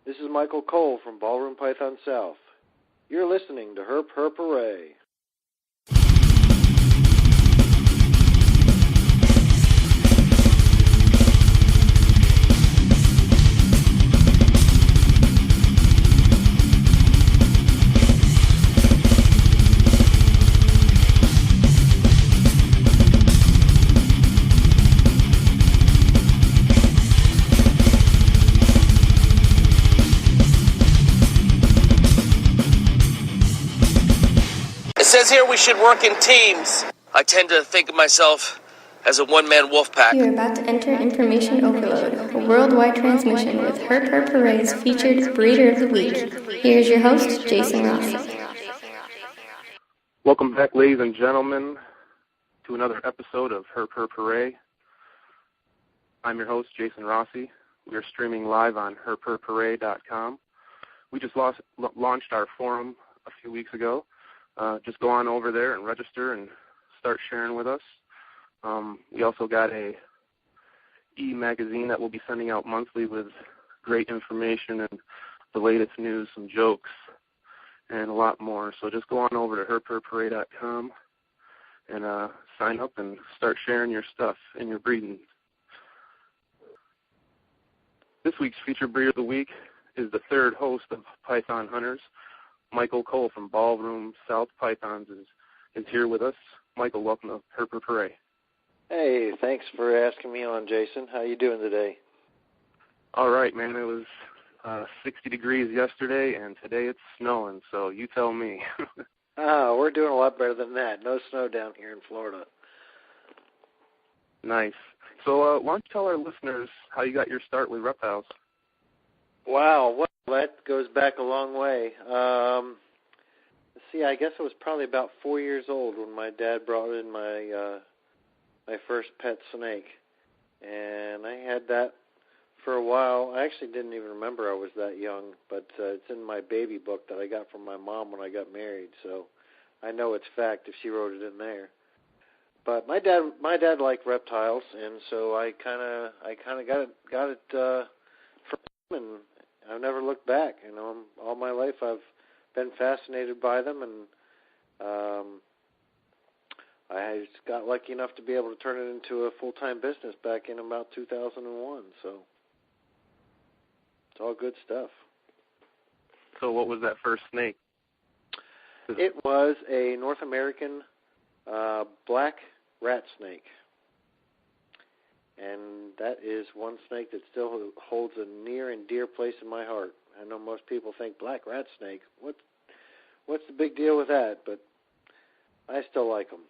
This is Michael Cole from Ballroom Pythons South. You're listening to Herp Herp Hooray. It says here we should work in teams. I tend to think of myself as a one-man wolf pack. You're about to enter Information Overload, a worldwide transmission with Herp Herp Hooray's featured Breeder of the Week. Here's your host, Jason Rossi. Welcome back, ladies and gentlemen, to another episode of Herp Herp Hooray. I'm your host, Jason Rossi. We are streaming live on herpherphooray.com. We just launched our forum a few weeks ago. Just go on over there and register and start sharing with us. We also got a e-magazine that we'll be sending out monthly with great information and the latest news, some jokes, and a lot more. So just go on over to herpherphooray.com and sign up and start sharing your stuff and your breeding. This week's featured breeder of the week is the third host of Python Hunters. Michael Cole from Ballroom South Pythons is here with us. Michael, welcome to Herp Herp Hooray. Hey, thanks for asking me on, Jason. How you doing today? All right, man. It was 60 degrees yesterday, and today it's snowing, so you tell me. We're doing a lot better than that. No snow down here in Florida. Nice. So why don't you tell our listeners how you got your start with reptiles? Wow, well, that goes back a long way. Let's see, I guess I was probably about 4 years old when my dad brought in my first pet snake. And I had that for a while. I actually didn't even remember I was that young, but it's in my baby book that I got from my mom when I got married, so I know it's fact if she wrote it in there. But my dad liked reptiles, and so I kind of got it from him, and I've never looked back. You know, all my life I've been fascinated by them, and I just got lucky enough to be able to turn it into a full-time business back in about 2001. So it's all good stuff. So what was that first snake? It was a North American black rat snake. And that is one snake that still holds a near and dear place in my heart. I know most people think black rat snake. What's the big deal with that? But I still like them.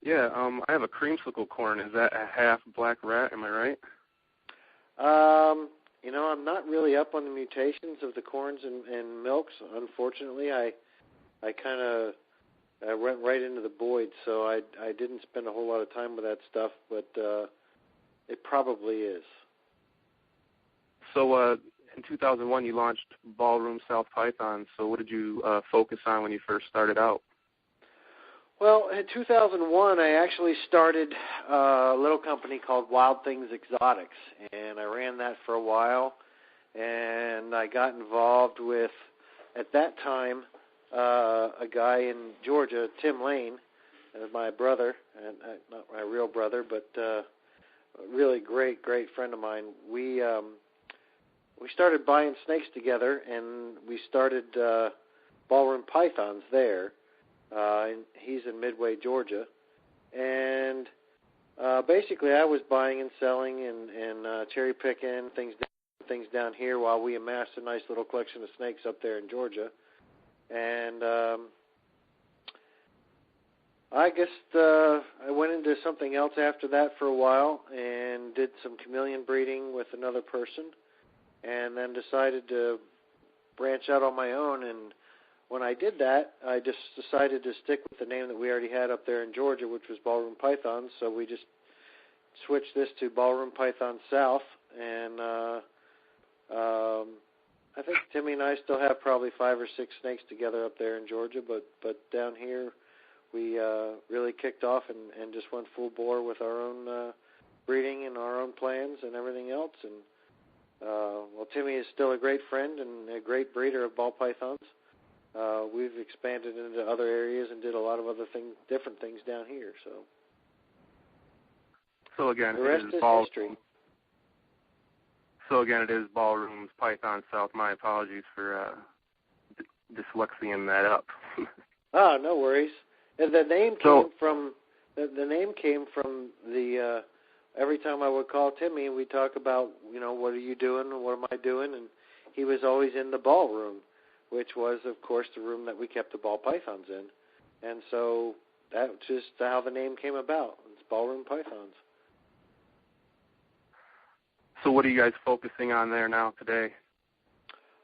Yeah, I have a creamsicle corn. Is that a half black rat? Am I right? You know, I'm not really up on the mutations of the corns and milks. Unfortunately, I kind of went right into the void, so I didn't spend a whole lot of time with that stuff, but it probably is. So in 2001, you launched Ballroom South Pythons. So what did you focus on when you first started out? Well, in 2001, I actually started a little company called Wild Things Exotics, and I ran that for a while, and I got involved with, at that time, a guy in Georgia, Tim Lane, my brother, and not my real brother, but a really great friend of mine. We started buying snakes together, and we started Ballroom Pythons there. And he's in Midway, Georgia, and basically I was buying and selling and cherry picking things down here while we amassed a nice little collection of snakes up there in Georgia. And I guess I went into something else after that for a while and did some chameleon breeding with another person, and then decided to branch out on my own. And when I did that, I just decided to stick with the name that we already had up there in Georgia, which was Ballroom Pythons. So we just switched this to Ballroom Pythons South, and I think Timmy and I still have probably 5 or 6 snakes together up there in Georgia, but down here we really kicked off and just went full bore with our own breeding and our own plans and everything else, and Well, Timmy is still a great friend and a great breeder of ball pythons. We've expanded into other areas and did a lot of other different things down here. So again, the rest is history. So again, it is Ballroom Pythons South. My apologies for dyslexiaing that up. No worries. And the name came from the every time I would call Timmy, we'd talk about, what are you doing and what am I doing, and he was always in the ballroom, which was, of course, the room that we kept the ball pythons in. And so that's just how the name came about. It's Ballroom Pythons. So what are you guys focusing on there now today?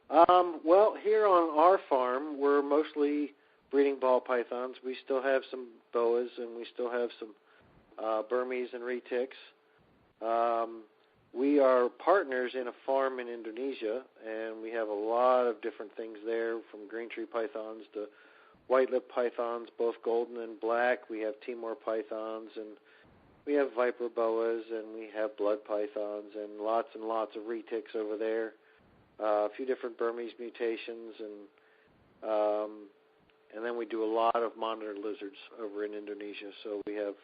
Well, here on our farm, we're mostly breeding ball pythons. We still have some boas, and we still have some Burmese and retics. We are partners in a farm in Indonesia, and we have a lot of different things there, from green tree pythons to white-lipped pythons, both golden and black. We have Timor pythons, and we have viper boas, and we have blood pythons, and lots of retics over there. A few different Burmese mutations, and then we do a lot of monitor lizards over in Indonesia. So we have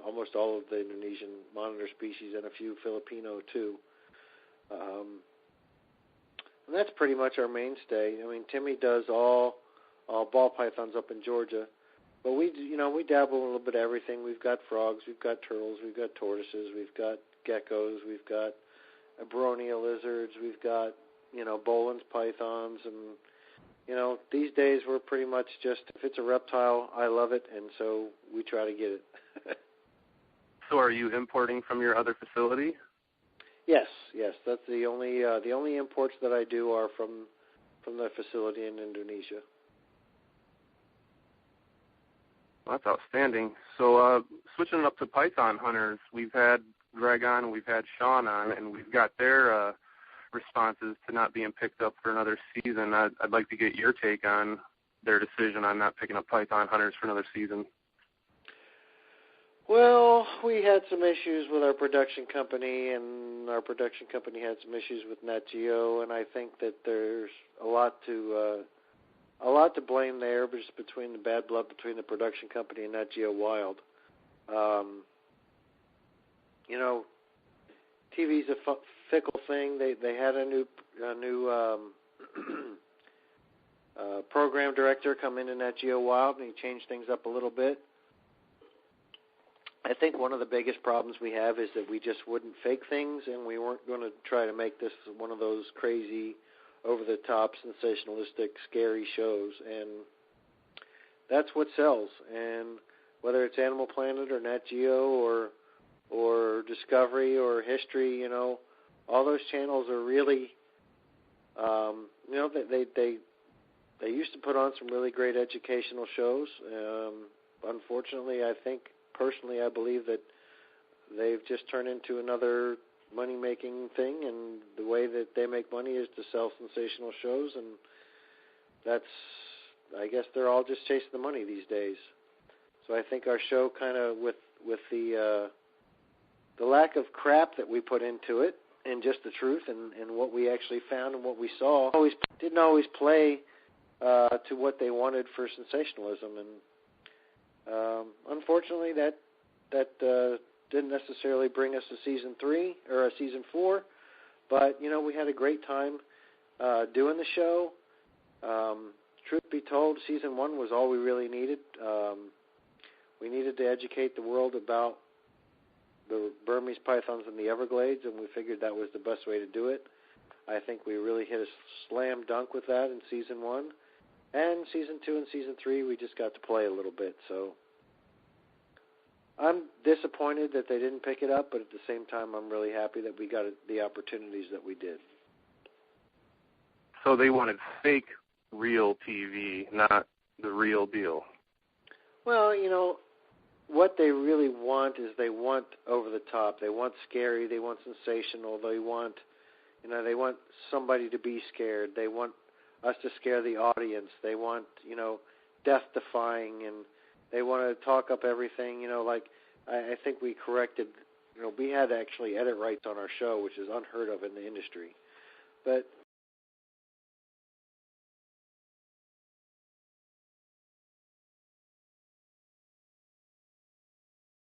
almost all of the Indonesian monitor species and a few Filipino too. And that's pretty much our mainstay. I mean, Timmy does all ball pythons up in Georgia, but we dabble in a little bit of everything. We've got frogs, we've got turtles, we've got tortoises, we've got geckos, we've got abronia lizards, we've got Boland's pythons, and these days we're pretty much just, if it's a reptile, I love it, and so we try to get it. So are you importing from your other facility? Yes, that's the only imports that I do are from the facility in Indonesia. Well, that's outstanding. So switching it up to python hunters, we've had Greg on, we've had Sean on, and we've got their responses to not being picked up for another season. I'd like to get your take on their decision on not picking up python hunters for another season. Well, we had some issues with our production company, and our production company had some issues with Nat Geo, and I think that there's a lot to blame there, just between the bad blood between the production company and Nat Geo Wild. TV's a fickle thing. They had a new program director come in Nat Geo Wild, and he changed things up a little bit. I think one of the biggest problems we have is that we just wouldn't fake things, and we weren't going to try to make this one of those crazy, over-the-top, sensationalistic, scary shows. And that's what sells. And whether it's Animal Planet or Nat Geo or Discovery or History, all those channels are really, they used to put on some really great educational shows. Unfortunately, personally, I believe that they've just turned into another money-making thing, and the way that they make money is to sell sensational shows, and I guess they're all just chasing the money these days. So I think our show kind of, with the lack of crap that we put into it, and just the truth and what we actually found and what we saw, didn't always play to what they wanted for sensationalism. And unfortunately, that didn't necessarily bring us to season 3 or a season 4, but we had a great time doing the show. Truth be told, season 1 was all we really needed. We needed to educate the world about the Burmese pythons in the Everglades, and we figured that was the best way to do it. I think we really hit a slam dunk with that in season 1. And season 2 and season 3, we just got to play a little bit. So I'm disappointed that they didn't pick it up, but at the same time, I'm really happy that we got the opportunities that we did. So they wanted fake real TV, not the real deal. Well, what they really want is they want over the top. They want scary. They want sensational. They want, they want somebody to be scared. They want us to scare the audience. They want, death-defying, and they want to talk up everything. I think we corrected. We had actually edit rights on our show, which is unheard of in the industry. But